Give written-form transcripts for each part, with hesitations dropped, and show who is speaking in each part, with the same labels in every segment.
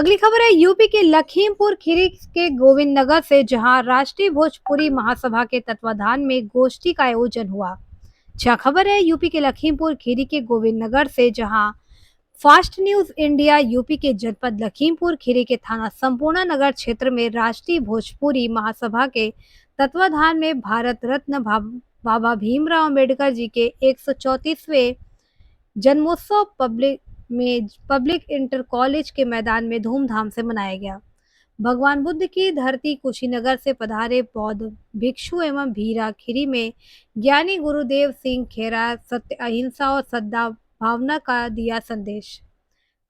Speaker 1: अगली खबर है यूपी के लखीमपुर खीरी के गोविंद नगर से, जहां राष्ट्रीय भोजपुरी महासभा के तत्वाधान में गोष्ठी का आयोजन हुआ। खबर है यूपी के लखीमपुर खीरी के गोविंद नगर से, जहां फास्ट न्यूज इंडिया यूपी के जनपद लखीमपुर खीरी के थाना संपूर्ण नगर क्षेत्र में राष्ट्रीय भोजपुरी महासभा के तत्वाधान में भारत रत्न बाबा भीमराव अम्बेडकर जी के 134वें जन्मोत्सव पब्लिक इंटर कॉलेज के मैदान में धूमधाम से मनाया गया। भगवान बुद्ध की धरती कुशीनगर से पधारे बौद्ध भिक्षु एवं भीरा खीरी में ज्ञानी गुरुदेव सिंह खेरा सत्य, अहिंसा और सद्भाव भावना का दिया संदेश।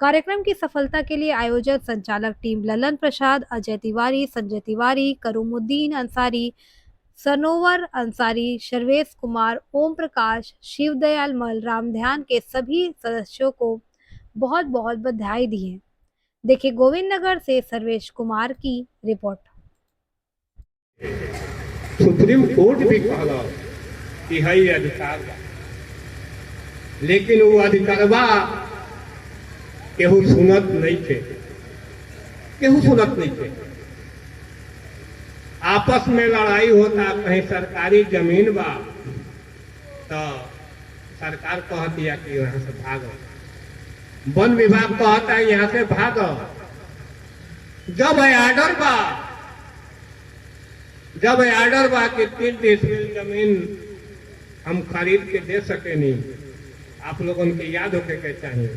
Speaker 1: कार्यक्रम की सफलता के लिए आयोजक संचालक टीम ललन प्रसाद, अजय तिवारी, संजय तिवारी, करूमुद्दीन अंसारी, सनोवर अंसारी, सर्वेश कुमार, ओम प्रकाश, शिवदयाल मल, राम ध्यान के सभी सदस्यों को बहुत बहुत बधाई दी है। देखिए गोविंद नगर से सर्वेश कुमार की रिपोर्ट।
Speaker 2: सुप्रीम कोर्ट भी कहला कि है अधिकार बा, लेकिन वो अधिकारवा केहू सुनत नहीं थे, केहू सुनत नहीं थे। आपस में लड़ाई होता, कहीं सरकारी जमीन बा तो सरकार कहती है कि यहाँ से भागो, वन विभाग कहता है यहाँ से भागो। जब आर्डर बा कि 3 डिसमिल जमीन हम खरीद के दे सके नहीं, आप लोगों के याद होके के चाहिए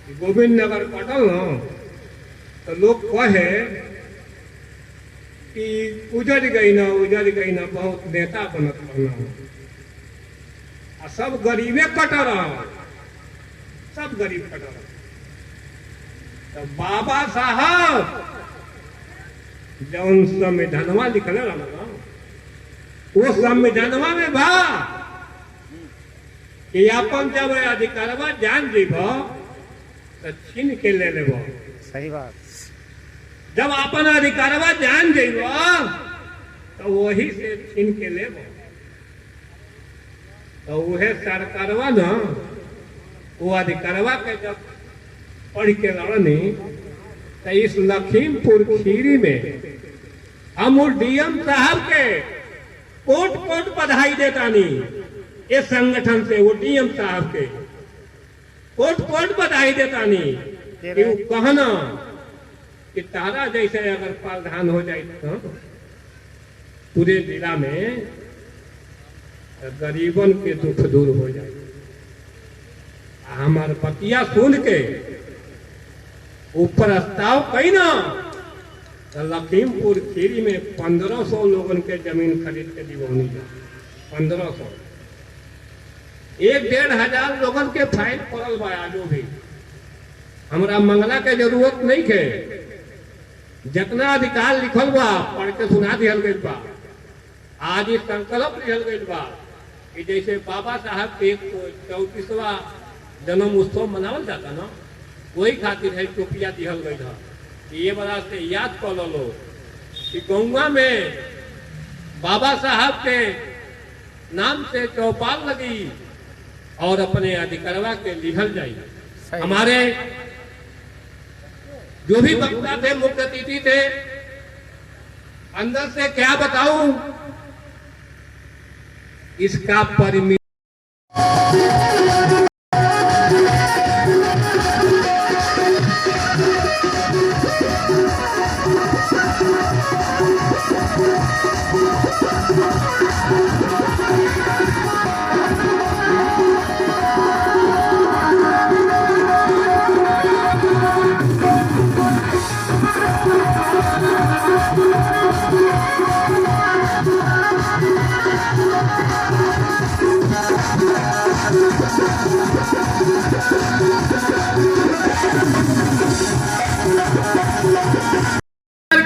Speaker 2: कि गोविंद नगर कटल न तो लोग कहे कि उजड़ गई ना बहुत नेता बनत रहना, सब गरीबे कट रहा, सब गरीब कट रहा। तो बाबा साहब जौन संविधानवा लिखले रहा ना, वो संविधानवा में बा कि अपन जब अधिकारवा जान जीब तो छीन के ले लेब।
Speaker 3: सही बात।
Speaker 2: जब अपन अधिकारवा जान जीब तो वही से छीन के लेब। तो वह सरकारवा ना वो अधिकारवा के जब पढ़ के लड़नी तो इस लखीमपुर खीरी में हम डीएम साहब के कोट बधाई देतानी, इस संगठन से वो डीएम साहब के कोट बधाई देतानी कि वो कहना कि तारा जैसे अगर प्रावधान हो जाए तो पूरे जिला में गरीबन के दुख दूर हो जाए। हमारे पतिया सुन के ऊपर प्रस्ताव कही ना तो लखीमपुर खीरी में 1500 लोगन के जमीन खरीद के दिवौनी जा। 1500 1-1.5 लोगन के फाइल पड़ल बा। आजो भी हमरा मंगला के जरूरत नहीं है, जितना अधिकार लिखल बा पढ़ के सुना दिहल गई बा। आज इस संकल्प लिखल गई बा कि जैसे बाबा साहब के 34वां जन्म उत्सव मनावल जाता ना, वही खातिर है टोपिया दिहल गई था। ये बड़ा से याद कर लो कि गंगा में बाबा साहब के नाम से चौपाल लगी और अपने अधिकारवा के लिखल जाए। हमारे जो भी वक्ता थे, मुख्य अतिथि थे, अंदर से क्या बताऊं, इसका परिमित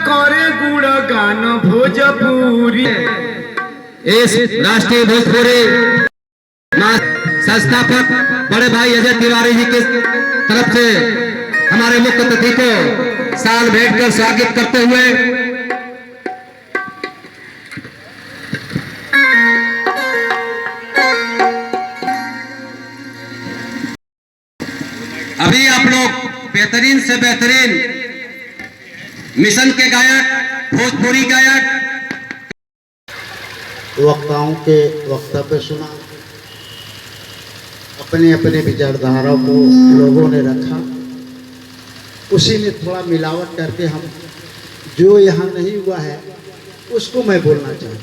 Speaker 4: करे गुणगान भोजपुरी।
Speaker 5: इस राष्ट्रीय भोजपुरी संस्थापक बड़े भाई अजय तिवारी जी की तरफ से हमारे मुख्य अतिथि को साल भेंट कर स्वागत करते हुए अभी आप लोग बेहतरीन से बेहतरीन मिशन के गायक, भोजपुरी गायक,
Speaker 3: वक्ताओं के वक्तव्य सुना, अपने अपने विचारधारा को लोगों ने रखा, उसी में थोड़ा मिलावट करके हम जो यहाँ नहीं हुआ है उसको मैं बोलना चाहता हूँ,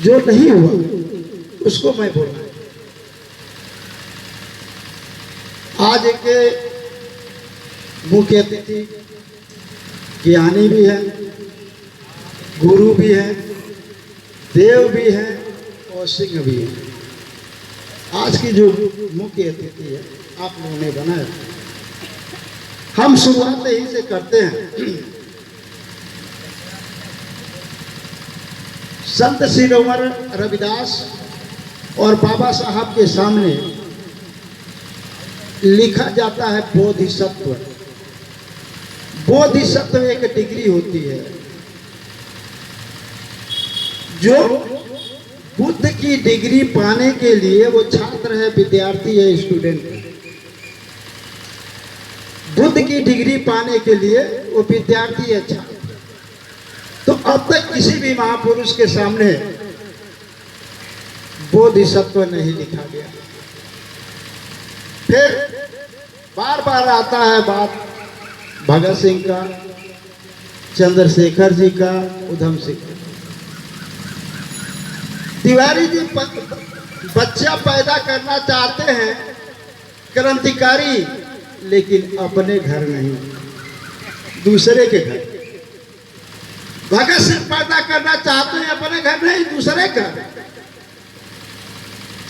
Speaker 3: जो नहीं हुआ उसको मैं बोलना चाहता हूँ। आज के मुख्य अतिथि ज्ञानी भी है, गुरु भी है, देव भी है और सिंह भी है। आज की जो मुख्य अतिथि है आप लोगों ने बनाया, हम शुरुआत ही से करते हैं। संत शिरोमणि रविदास और बाबा साहब के सामने लिखा जाता है बोधिसत्व। बोधिसत्व एक डिग्री होती है जो बुद्ध की डिग्री पाने के लिए वो छात्र है, विद्यार्थी है, स्टूडेंट है। बुद्ध की डिग्री पाने के लिए वो विद्यार्थी है, छात्र। तो अब तक किसी भी महापुरुष के सामने बोधिसत्व नहीं लिखा गया। फिर बार बार आता है बात भगत सिंह का, चंद्रशेखर जी का, उधम सिंह का। तिवारी जी बच्चा पैदा करना चाहते हैं, क्रांतिकारी, लेकिन अपने घर नहीं, दूसरे के घर। भगत सिंह पैदा करना चाहते हैं, अपने घर नहीं, दूसरे घर।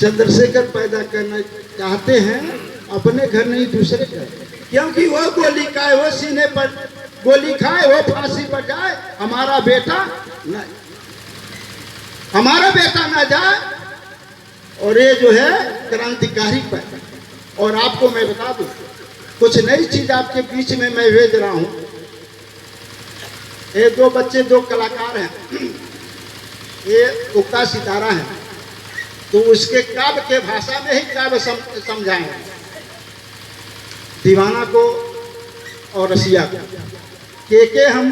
Speaker 3: चंद्रशेखर पैदा करना चाहते हैं, अपने घर नहीं, दूसरे घर। क्योंकि वो गोली खाए, वो सीने पर गोली खाए, वो फांसी पर जाए, हमारा बेटा न, हमारा बेटा ना जाए। और ये जो है क्रांतिकारी पैदा। और आपको मैं बता दूं, कुछ नई चीज आपके बीच में मैं भेज रहा हूं। ये दो बच्चे, दो कलाकार हैं, ये उगता सितारा है, तो उसके काव्य के भाषा में ही काव्य समझाएंगे दीवाना को और रसिया को। के हम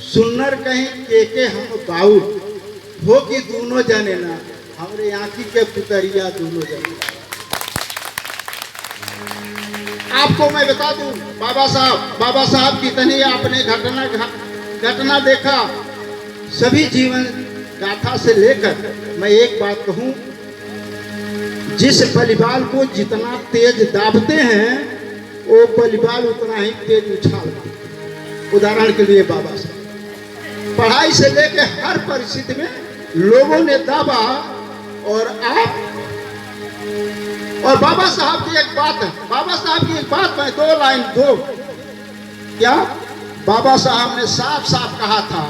Speaker 3: सुन्नर कहीं, के हम बाउल हो कि दोनों जाने ना, हमरे आंखी के पुतरिया दोनों जाने। आपको मैं बता दूं, बाबा साहब कितनी आपने घटना देखा, सभी जीवन गाथा से लेकर मैं एक बात कहूं, जिस बलिबाल को जितना तेज दाबते हैं वो बलिबाल उतना ही तेज उछालते। उदाहरण के लिए बाबा साहब पढ़ाई से लेकर हर परिस्थिति में लोगों ने दाबा, और आप और बाबा साहब की एक बात है, बाबा साहब की एक बात मैं दो लाइन दो, क्या बाबा साहब ने साफ साफ कहा था,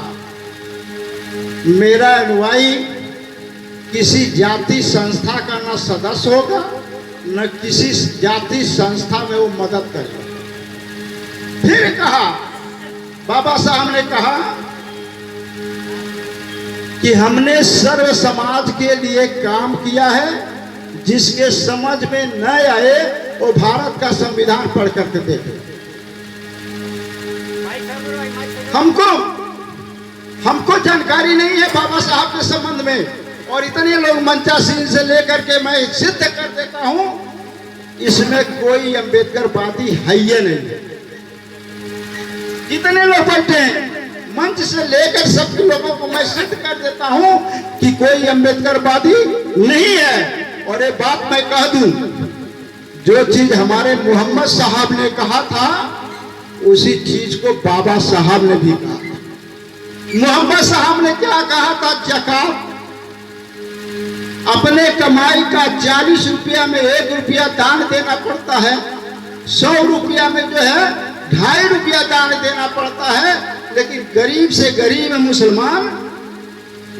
Speaker 3: मेरा अनुयायी किसी जाति संस्था का न सदस्य होगा, न किसी जाति संस्था में वो मदद करेगा। फिर कहा, बाबा साहब ने कहा कि हमने सर्व समाज के लिए काम किया है, जिसके समझ में न आए वो भारत का संविधान पढ़ करके देखे। हमको जानकारी नहीं है बाबा साहब के संबंध में, और इतने लोग मंचासीन से लेकर के मैं सिद्ध कर देता हूं, इसमें कोई अम्बेडकरवादी है ही नहीं। जितने लोग बैठे हैं मंच से लेकर सब लोगों को मैं सिद्ध कर देता हूं कि कोई अम्बेडकरवादी नहीं है। और ये बात मैं कह दूं, जो चीज हमारे मोहम्मद साहब ने कहा था, उसी चीज को बाबा साहब ने भी कहा था। मोहम्मद साहब ने क्या कहा था, ज़कात अपने कमाई का 40 रुपया में 1 रुपया दान देना पड़ता है, 100 रुपया में जो है 2.5 रुपया दान देना पड़ता है। लेकिन गरीब से गरीब मुसलमान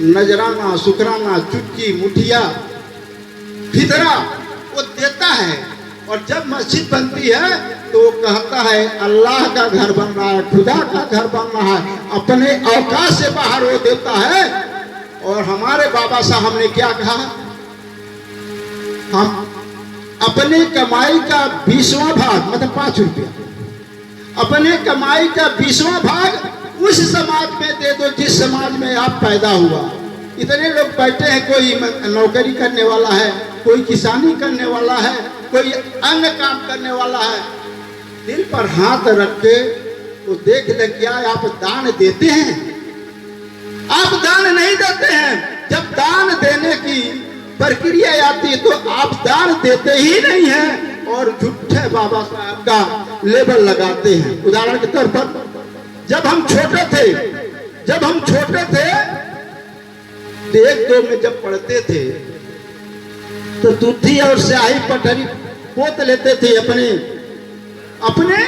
Speaker 3: नजराना, शुक्राना, चुटकी, मुठिया, फितरा वो देता है। और जब मस्जिद बनती है तो वो कहता है अल्लाह का घर बन रहा है, खुदा का घर बन रहा है, अपने औकात से बाहर वो देता है। और हमारे बाबा साहब ने क्या कहा, हम अपने कमाई का 20वां भाग मतलब 5 रुपया अपने कमाई का 20वां भाग उस समाज में दे दो जिस समाज में आप पैदा हुआ। इतने लोग बैठे हैं, कोई नौकरी करने वाला है, कोई किसानी करने वाला है, कोई अन्य काम करने वाला है। दिल पर हाथ रख के तो देख ले, क्या आप दान देते हैं? आप दान नहीं देते हैं। जब दान देने की प्रक्रिया आती है तो आप दान देते ही नहीं हैं और झूठे बाबा साहब का लेबल लगाते हैं। उदाहरण के तौर पर जब हम छोटे थे एक दो में जब पढ़ते थे तो दूधी और स्याही पटरी पोत लेते थे, अपने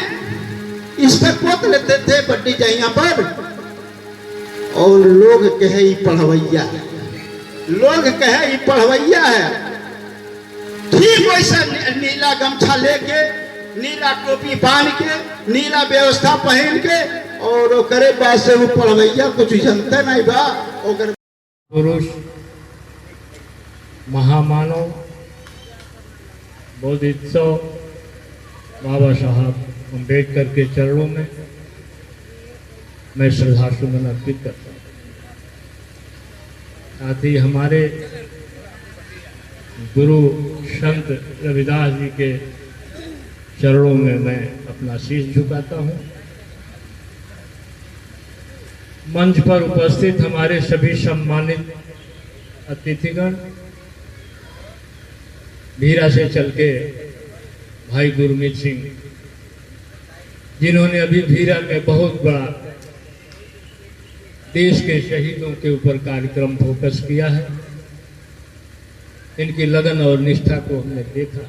Speaker 3: इस पर पोत लेते थे बड्डी जहिया पर, और लोग कहे ई पढ़वैया है, लोग कहे ई पढ़वैया है। ठीक वैसा नीला गमछा लेके, नीला टोपी बांध के, नीला व्यवस्था पहन के, और करे बात से वो पढ़वैया कुछ जनता नहीं बा। और
Speaker 2: पुरुष महामानव बोधिसत्व बाबा साहब अम्बेडकर के चरणों में मैं श्रद्धासुमन अर्पित करता हूँ। साथ ही हमारे गुरु संत रविदास जी के चरणों में मैं अपना शीश झुकाता हूँ। मंच पर उपस्थित हमारे सभी सम्मानित अतिथिगण, भीरा से चल के भाई गुरमीत सिंह, जिन्होंने अभी भीरा में बहुत बड़ा देश के शहीदों के ऊपर कार्यक्रम फोकस किया है, इनकी लगन और निष्ठा को हमने देखा।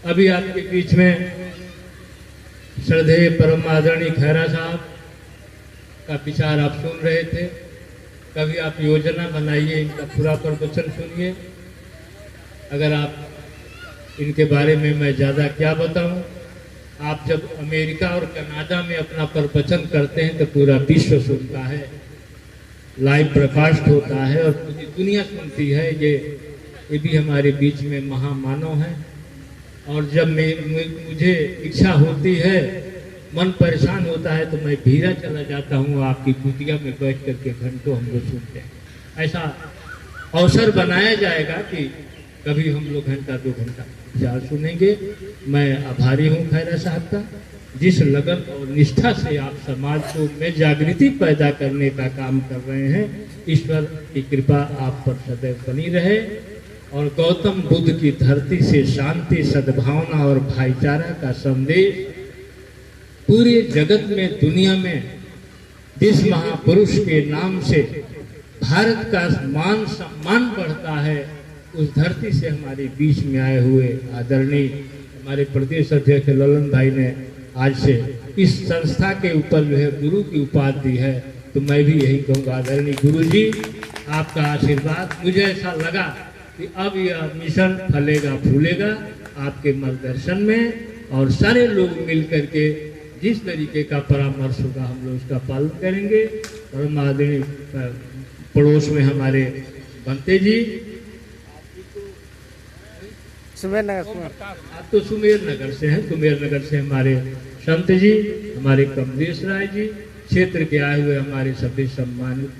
Speaker 2: अभी आपके बीच में श्रद्धेय परम आदरणीय खैरा साहब का विचार आप सुन रहे थे। कभी आप योजना बनाइए, इनका पूरा प्रवचन सुनिए। अगर आप इनके बारे में मैं ज़्यादा क्या बताऊं, आप जब अमेरिका और कनाडा में अपना प्रवचन करते हैं तो पूरा विश्व सुनता है, लाइव ब्रॉडकास्ट होता है और पूरी दुनिया सुनती है। ये भी हमारे बीच में महामानव हैं। और जब मुझे इच्छा होती है, मन परेशान होता है, तो मैं भीरा चला जाता हूँ, आपकी कुटिया में बैठ करके घंटों हम लोग सुनते हैं। ऐसा अवसर बनाया जाएगा कि कभी हम लोग घंटा 2 घंटा विचार सुनेंगे। मैं आभारी हूँ खैरा साहब का, जिस लगन और निष्ठा से आप समाज को में जागृति पैदा करने का काम कर रहे हैं। ईश्वर की कृपा आप पर सदैव बनी रहे और गौतम बुद्ध की धरती से शांति, सद्भावना और भाईचारा का संदेश पूरे जगत में, दुनिया में जिस महापुरुष के नाम से भारत का मान सम्मान बढ़ता है, उस धरती से हमारे बीच में आए हुए आदरणीय हमारे प्रदेश अध्यक्ष ललन भाई ने आज से इस संस्था के ऊपर जो है गुरु की उपाधि दी है। तो मैं भी यही कहूँगा, आदरणीय गुरु जी, आपका आशीर्वाद। मुझे ऐसा लगा कि अब यह मिशन फलेगा फूलेगा आपके मार्गदर्शन में, और सारे लोग मिल करके जिस तरीके का परामर्श होगा हम लोग उसका पालन करेंगे। और आदरणीय पड़ोस में हमारे बनते जी, आप तो सुमेर नगर से हैं, सुमेर नगर से हमारे संत जी, हमारे कमलेश राय जी, क्षेत्र के आए हुए हमारे सभी सम्मानित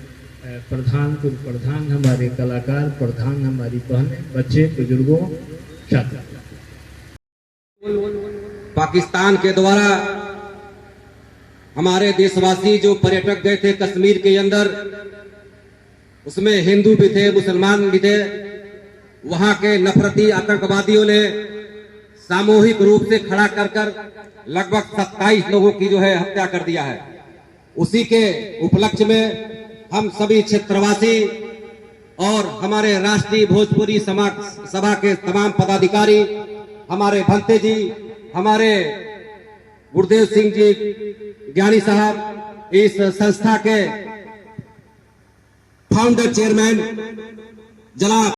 Speaker 2: प्रधान, पूर्व प्रधान, हमारे कलाकार, प्रधान, हमारी बहनें, बच्चे, बुजुर्गों, छात्र।
Speaker 5: पाकिस्तान के द्वारा हमारे देशवासी जो पर्यटक गए थे कश्मीर के अंदर, उसमें हिंदू भी थे, मुसलमान भी थे। वहां के नफरती आतंकवादियों ने सामूहिक रूप से खड़ा कर लगभग 27 लोगों की जो है हत्या कर दिया है। उसी के उपलक्ष्य में हम सभी क्षेत्रवासी और हमारे राष्ट्रीय भोजपुरी सभा के तमाम पदाधिकारी, हमारे भंते जी, हमारे गुरुदेव सिंह जी ज्ञानी साहब, इस संस्था के फाउंडर चेयरमैन जनाब